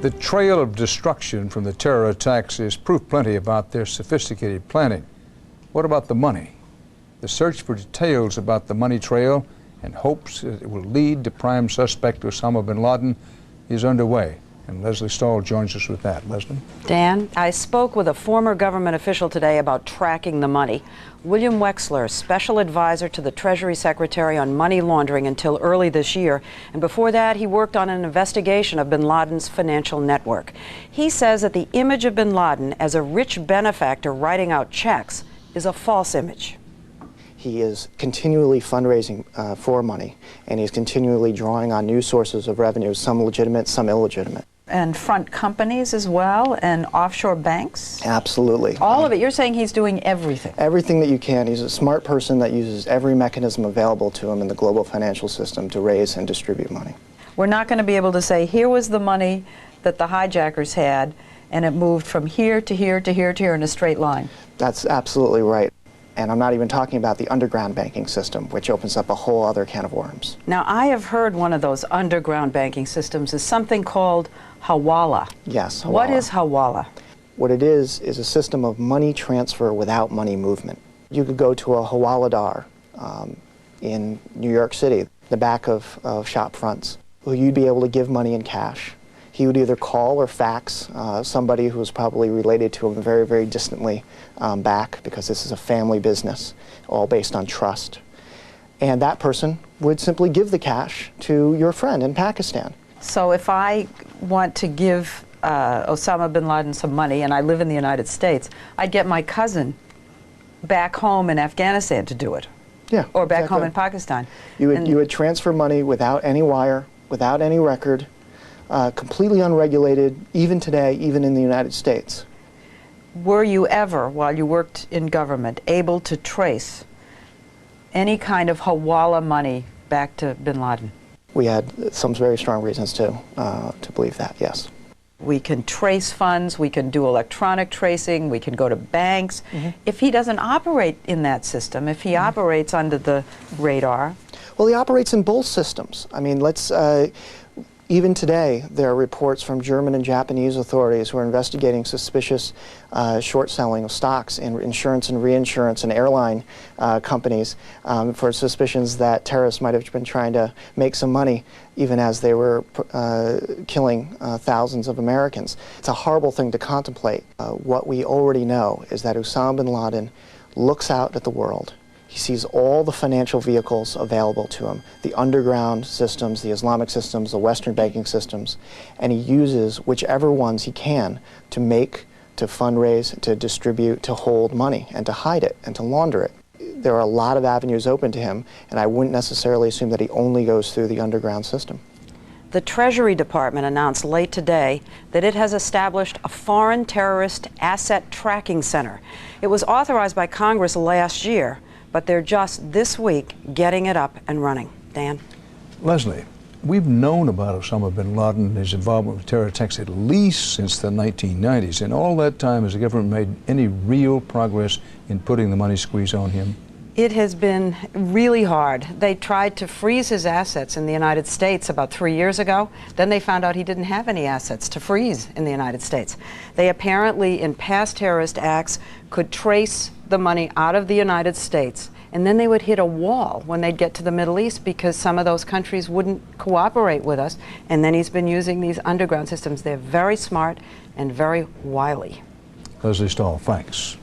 The trail of destruction from the terror attacks is proof plenty about their sophisticated planning. What about the money? The search for details about the money trail and hopes that it will lead to prime suspect Osama bin Laden is underway. And Leslie Stahl joins us with that. Leslie? Dan, I spoke with a former government official today about tracking the money. William Wexler, special advisor to the Treasury Secretary on money laundering until early this year. And before that, he worked on an investigation of bin Laden's financial network. He says that the image of bin Laden as a rich benefactor writing out checks is a false image. He is continually fundraising for money, and he's continually drawing on new sources of revenue, some legitimate, some illegitimate. And front companies as well, and offshore banks? Absolutely. All of it. You're saying he's doing everything? Everything that you can. He's a smart person that uses every mechanism available to him in the global financial system to raise and distribute money. We're not going to be able to say, here was the money that the hijackers had, and it moved from here to here to here to here in a straight line. That's absolutely right. And I'm not even talking about the underground banking system, which opens up a whole other can of worms. Now, I have heard one of those underground banking systems is something called Hawala. Yes, Hawala. What is Hawala? What it is a system of money transfer without money movement. You could go to a Hawaladar in New York City, the back of shop fronts, who you'd be able to give money in cash. He would either call or fax somebody who was probably related to him very, very distantly back, because this is a family business, all based on trust. And that person would simply give the cash to your friend in Pakistan. So if I want to give Osama bin Laden some money and I live in the United States, I'd get my cousin back home in Afghanistan to do it. Yeah, or back exactly. home in Pakistan. You would transfer money without any wire, without any record, completely unregulated, even today, even in the United States. Were you ever, while you worked in government, able to trace any kind of Hawala money back to bin Laden? We had some very strong reasons to believe that, yes. We can trace funds, we can do electronic tracing, we can go to banks. Mm-hmm. If he doesn't operate in that system, if he operates under the radar. Well, he operates in both systems. I mean, even today, there are reports from German and Japanese authorities who are investigating suspicious short selling of stocks in insurance and reinsurance and airline companies for suspicions that terrorists might have been trying to make some money even as they were killing thousands of Americans. It's a horrible thing to contemplate. What we already know is that Osama bin Laden looks out at the world. He sees all the financial vehicles available to him, the underground systems, the Islamic systems, the Western banking systems, and he uses whichever ones he can to make, to fundraise, to distribute, to hold money, and to hide it, and to launder it. There are a lot of avenues open to him, and I wouldn't necessarily assume that he only goes through the underground system. The Treasury Department announced late today that it has established a foreign terrorist asset tracking center. It was authorized by Congress last year, but they're just this week getting it up and running. Dan? Leslie, we've known about Osama bin Laden and his involvement with terror attacks at least since the 1990s. And all that time, has the government made any real progress in putting the money squeeze on him? It has been really hard. They tried to freeze his assets in the United States about 3 years ago. Then they found out he didn't have any assets to freeze in the United States. They apparently, in past terrorist acts, could trace the money out of the United States, and then they would hit a wall when they'd get to the Middle East because some of those countries wouldn't cooperate with us. And then he's been using these underground systems. They're very smart and very wily. Leslie Stahl, thanks.